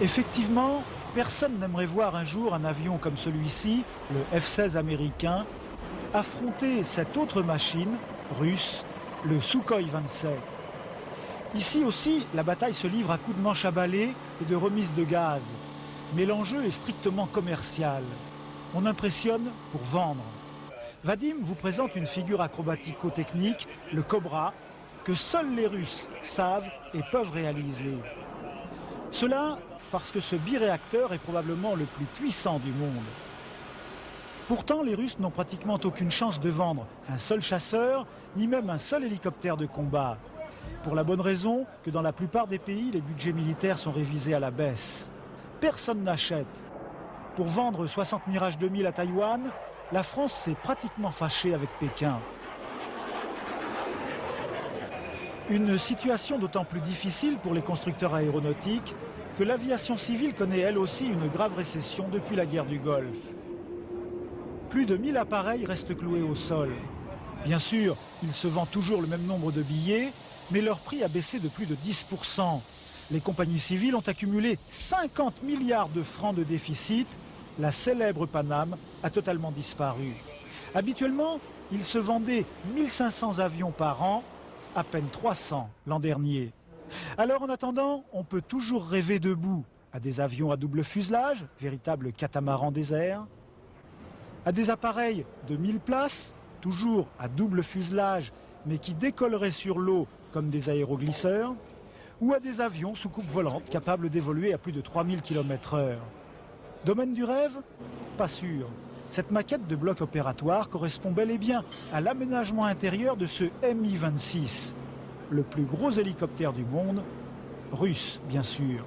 Effectivement, personne n'aimerait voir un jour un avion comme celui-ci, le F-16 américain, affronter cette autre machine, russe, le Sukhoi 27. Ici aussi, la bataille se livre à coups de manche à balai et de remise de gaz. Mais l'enjeu est strictement commercial. On impressionne pour vendre. Vadim vous présente une figure acrobatico-technique, le Cobra, que seuls les Russes savent et peuvent réaliser. Cela parce que ce biréacteur est probablement le plus puissant du monde. Pourtant, les Russes n'ont pratiquement aucune chance de vendre un seul chasseur, ni même un seul hélicoptère de combat. Pour la bonne raison que dans la plupart des pays, les budgets militaires sont révisés à la baisse. Personne n'achète. Pour vendre 60 Mirage 2000 à Taïwan, la France s'est pratiquement fâchée avec Pékin. Une situation d'autant plus difficile pour les constructeurs aéronautiques que l'aviation civile connaît elle aussi une grave récession depuis la guerre du Golfe. Plus de 1000 appareils restent cloués au sol. Bien sûr, il se vend toujours le même nombre de billets, mais leur prix a baissé de plus de 10%. Les compagnies civiles ont accumulé 50 milliards de francs de déficit. La célèbre Panam a totalement disparu. Habituellement, il se vendait 1500 avions par an, à peine 300 l'an dernier. Alors en attendant, on peut toujours rêver debout à des avions à double fuselage, véritables catamarans déserts, à des appareils de 1000 places, toujours à double fuselage, mais qui décolleraient sur l'eau comme des aéroglisseurs, ou à des avions sous coupe volante capables d'évoluer à plus de 3000 km/h. Domaine du rêve? Pas sûr. Cette maquette de bloc opératoire correspond bel et bien à l'aménagement intérieur de ce Mi-26, le plus gros hélicoptère du monde, russe bien sûr.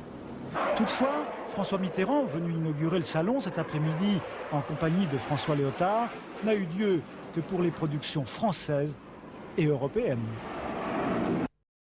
Toutefois, François Mitterrand, venu inaugurer le salon cet après-midi en compagnie de François Léotard, n'a eu lieu que pour les productions françaises et européennes.